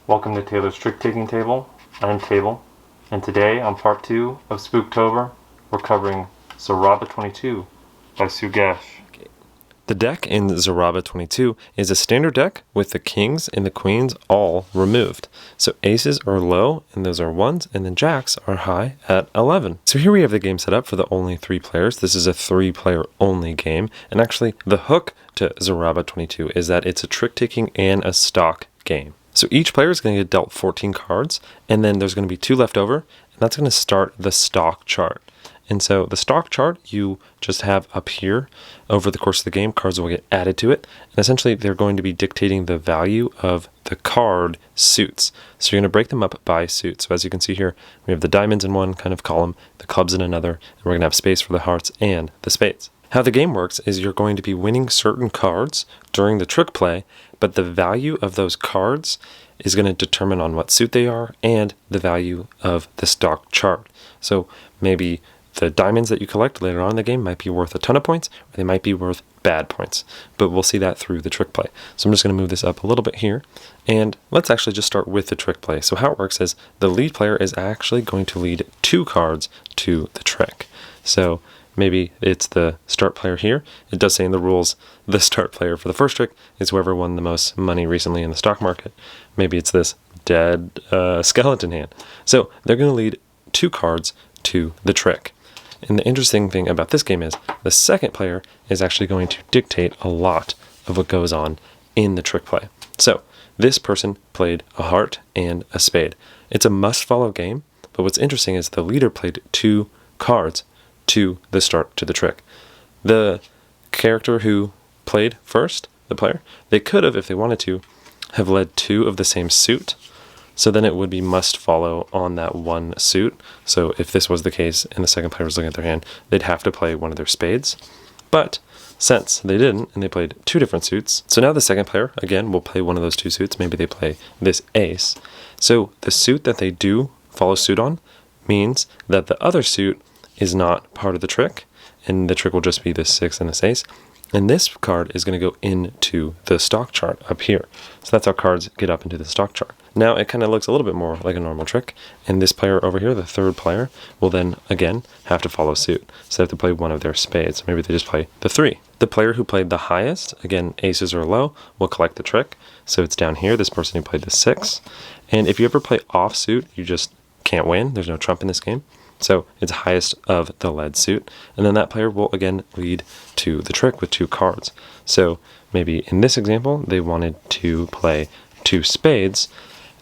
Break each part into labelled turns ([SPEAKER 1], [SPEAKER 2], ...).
[SPEAKER 1] Welcome to Taylor's Trick-Taking Table. I'm Table, and today on part 2 of Spooktober, we're covering Zaraba 22 by Sugesh.
[SPEAKER 2] The deck in Zaraba 22 is a standard deck with the kings and the queens all removed. So aces are low, and those are 1s, and then jacks are high at 11. So here we have the game set up for the only 3 players. This is a 3-player only game, and actually the hook to Zaraba 22 is that it's a trick-taking and a stock game. So each player is going to get dealt 14 cards, and then there's going to be 2 left over, and that's going to start the stock chart. And so the stock chart you just have up here. Over the course of the game, cards will get added to it, and essentially they're going to be dictating the value of the card suits. So you're going to break them up by suit. So as you can see here, we have the diamonds in one kind of column, the clubs in another, and we're going to have space for the hearts and the spades. How the game works is you're going to be winning certain cards during the trick play, but the value of those cards is going to determine on what suit they are and the value of the stock chart. So maybe the diamonds that you collect later on in the game might be worth a ton of points, or they might be worth bad points. But we'll see that through the trick play. So I'm just going to move this up a little bit here, and let's actually just start with the trick play. So how it works is the lead player is actually going to lead 2 cards to the trick. So maybe it's the start player here. It does say in the rules the start player for the first trick is whoever won the most money recently in the stock market. Maybe it's this dead skeleton hand. So they're going to lead 2 cards to the trick. And the interesting thing about this game is the second player is actually going to dictate a lot of what goes on in the trick play. So this person played a heart and a spade. It's a must-follow game, but what's interesting is the leader played 2 cards to the start to the trick. The character who played first, the player, they could have, if they wanted to, have led 2 of the same suit. So then it would be must follow on that one suit. So if this was the case and the second player was looking at their hand, they'd have to play one of their spades. But since they didn't, and they played 2 different suits, so now the second player, again, will play one of those 2 suits. Maybe they play this ace. So the suit that they do follow suit on means that the other suit is not part of the trick, and the trick will just be this 6 and this ace. And this card is going to go into the stock chart up here. So that's how cards get up into the stock chart. Now it kind of looks a little bit more like a normal trick, and this player over here, the third player, will then again have to follow suit. So they have to play one of their spades. Maybe they just play the 3. The player who played the highest, again aces are low, will collect the trick. So it's down here, this person who played the 6. And if you ever play off suit, you just can't win. There's no trump in this game. So it's highest of the led suit, and then that player will again lead to the trick with 2 cards. So maybe in this example, they wanted to play 2 spades.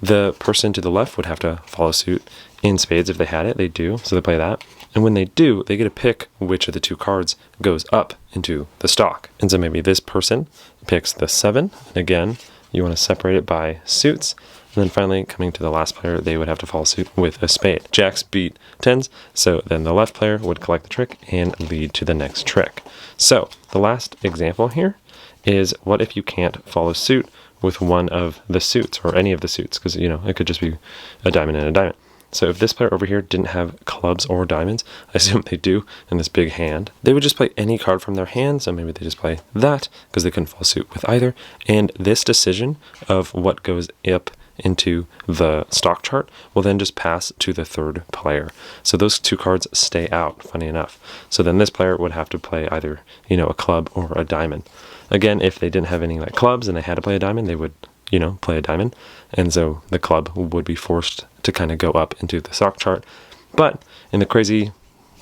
[SPEAKER 2] The person to the left would have to follow suit in spades if they had it. They do, so they play that. And when they do, they get to pick which of the 2 cards goes up into the stock. And so maybe this person picks the 7, and again, you want to separate it by suits. And then finally, coming to the last player, they would have to follow suit with a spade. Jacks beat 10s, so then the left player would collect the trick and lead to the next trick. So the last example here is what if you can't follow suit with one of the suits, or any of the suits, because, you know, it could just be a diamond and a diamond. So if this player over here didn't have clubs or diamonds, I assume they do in this big hand, they would just play any card from their hand, so maybe they just play that, because they couldn't follow suit with either. And this decision of what goes up into the stock chart will then just pass to the third player. So those 2 cards stay out, funny enough. So then this player would have to play either, you know, a club or a diamond. Again, if they didn't have any like clubs and they had to play a diamond, they would, you know, play a diamond. And so the club would be forced to kind of go up into the stock chart. But in the crazy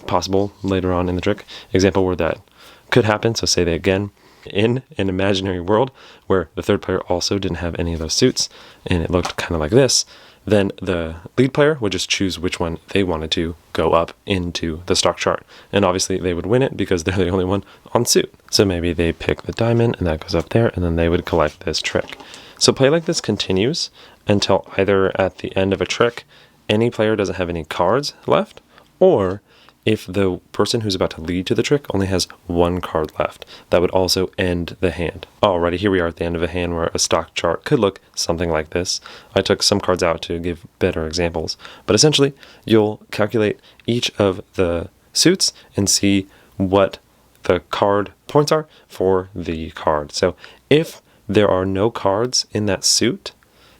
[SPEAKER 2] possible later on in the trick example where that could happen, so say they again in an imaginary world where the third player also didn't have any of those suits and it looked kind of like this, then the lead player would just choose which one they wanted to go up into the stock chart. And obviously they would win it because they're the only one on suit. So maybe they pick the diamond and that goes up there, and then they would collect this trick. So play like this continues until either at the end of a trick, any player doesn't have any cards left, or if the person who's about to lead to the trick only has 1 card left. That would also end the hand. Alrighty, here we are at the end of a hand where a stock chart could look something like this. I took some cards out to give better examples, but essentially you'll calculate each of the suits and see what the card points are for the card. So if there are no cards in that suit,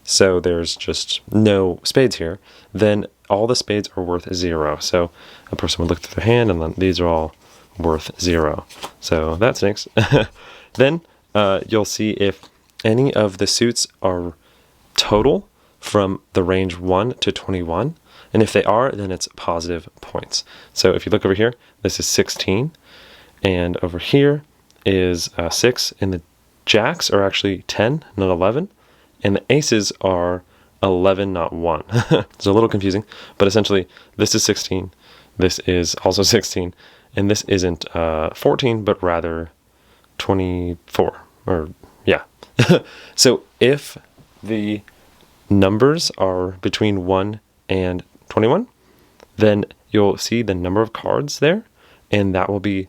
[SPEAKER 2] so there's just no spades here, then all the spades are worth 0. So a person would look through their hand, and then these are all worth 0. So that stinks. Then you'll see if any of the suits are total from the range 1 to 21. And if they are, then it's positive points. So if you look over here, this is 16. And over here is 6. And the jacks are actually 10, not 11. And the aces are 11, not 1. It's a little confusing, but essentially this is 16. This is also 16. And this isn't 14, but rather 24. Or, yeah. So if the numbers are between 1 and 21, then you'll see the number of cards there, and that will be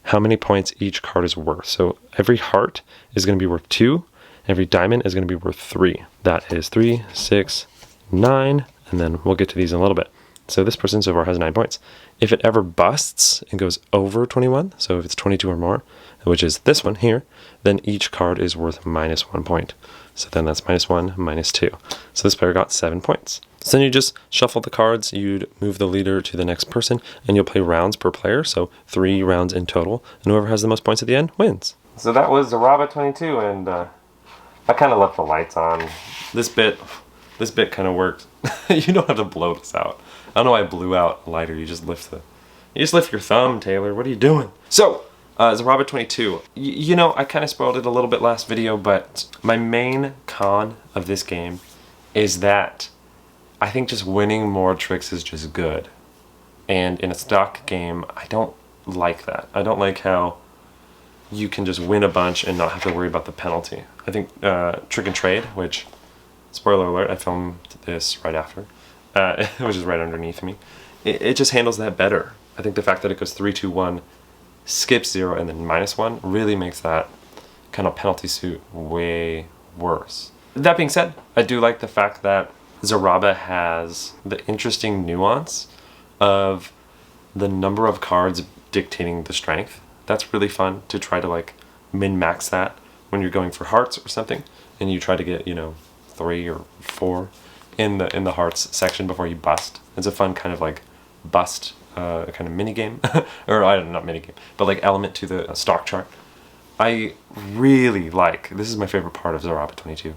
[SPEAKER 2] how many points each card is worth. So every heart is going to be worth 2, every diamond is going to be worth 3. That is 3, 6, 9, and then we'll get to these in a little bit. So this person so far has 9 points. If it ever busts and goes over 21, so if it's 22 or more, which is this one here, then each card is worth -1 point. So then that's -1, -2. So this player got 7 points. So then you just shuffle the cards, you'd move the leader to the next person, and you'll play rounds per player, so 3 rounds in total, and whoever has the most points at the end wins.
[SPEAKER 1] So that was Zaraba 22, and I kind of left the lights on.
[SPEAKER 2] This bit kind of worked. You don't have to blow this out. I don't know why I blew out a lighter. You just lift your thumb, Taylor. What are you doing? So, Zaraba 22. You know, I kind of spoiled it a little bit last video, but my main con of this game is that I think just winning more tricks is just good. And in a stock game, I don't like that. I don't like how you can just win a bunch and not have to worry about the penalty. I think Trick and Trade, which, spoiler alert, I filmed this right after, which is right underneath me, it just handles that better. I think the fact that it goes 3, 2, 1, skips 0, and then -1 really makes that kind of penalty suit way worse. That being said, I do like the fact that Zaraba has the interesting nuance of the number of cards dictating the strength. That's really fun to try to like min-max that when you're going for hearts or something, and you try to get, you know, 3 or 4 in the hearts section before you bust. It's a fun kind of like bust kind of mini game, or I don't know, not mini game, but like element to the stock chart. I really like, this is my favorite part of Zaraba 22,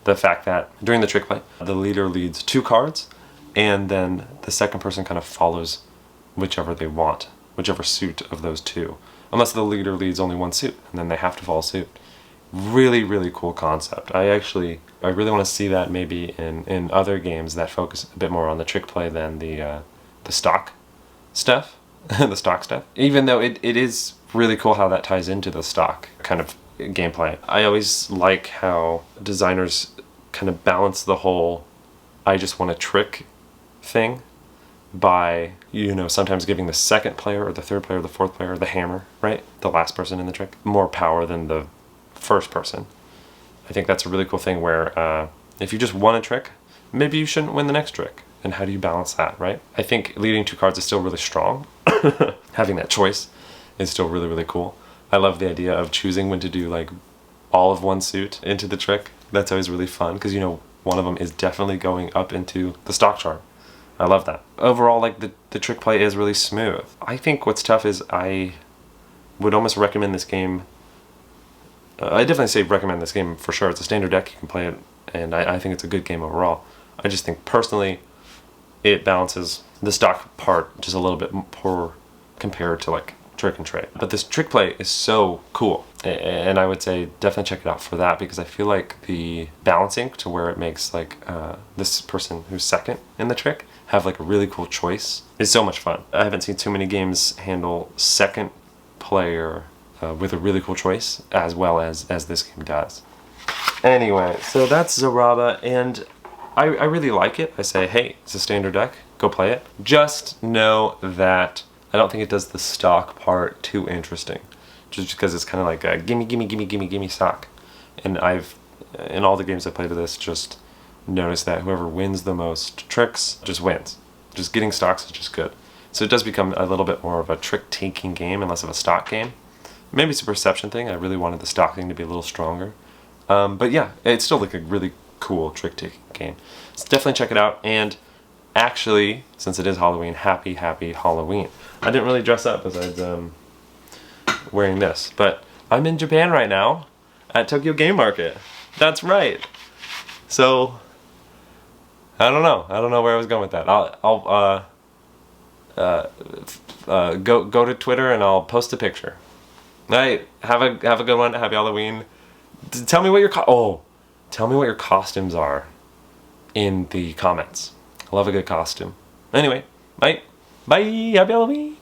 [SPEAKER 2] the fact that during the trick play, the leader leads 2 cards, and then the second person kind of follows whichever they want, whichever suit of those 2, unless the leader leads only 1 suit, and then they have to follow suit. Really, really cool concept. I really want to see that maybe in other games that focus a bit more on the trick play than the stock stuff, the stock stuff. Even though it is really cool how that ties into the stock kind of gameplay. I always like how designers kind of balance the whole I just want a trick thing by, you know, sometimes giving the second player or the third player or the fourth player, the hammer, right? The last person in the trick, more power than the first person. I think that's a really cool thing where if you just won a trick, maybe you shouldn't win the next trick. And how do you balance that, right? I think leading 2 cards is still really strong. Having that choice is still really, really cool. I love the idea of choosing when to do like all of one suit into the trick. That's always really fun because, you know, one of them is definitely going up into the stock chart. I love that. Overall, like the trick play is really smooth. I think what's tough is I would almost recommend this game. I definitely say recommend this game for sure. It's a standard deck, you can play it, and I think it's a good game overall. I just think personally it balances the stock part just a little bit poor compared to like Trick and Trade. But this trick play is so cool, and I would say definitely check it out for that, because I feel like the balancing to where it makes like this person who's second in the trick have like a really cool choice is so much fun. I haven't seen too many games handle second player with a really cool choice as well as this game does. Anyway, so that's Zaraba, and I really like it. I say, hey, it's a standard deck, go play it. Just know that I don't think it does the stock part too interesting, just because it's kind of like a gimme, gimme, gimme, gimme, gimme stock. And I've, in all the games I played with this, just noticed that whoever wins the most tricks just wins. Just getting stocks is just good. So it does become a little bit more of a trick-taking game and less of a stock game. Maybe it's a perception thing. I really wanted the stock thing to be a little stronger. But yeah, it's still like a really cool trick-taking game. So definitely check it out. And actually, since it is Halloween, happy Halloween. I didn't really dress up as I was wearing this, but I'm in Japan right now at Tokyo Game Market. That's right. So I don't know where I was going with that. I'll go to Twitter and I'll post a picture. All right, have a good one. Happy Halloween. Tell me what your costumes are in the comments. I love a good costume. Anyway, bye. Happy Halloween.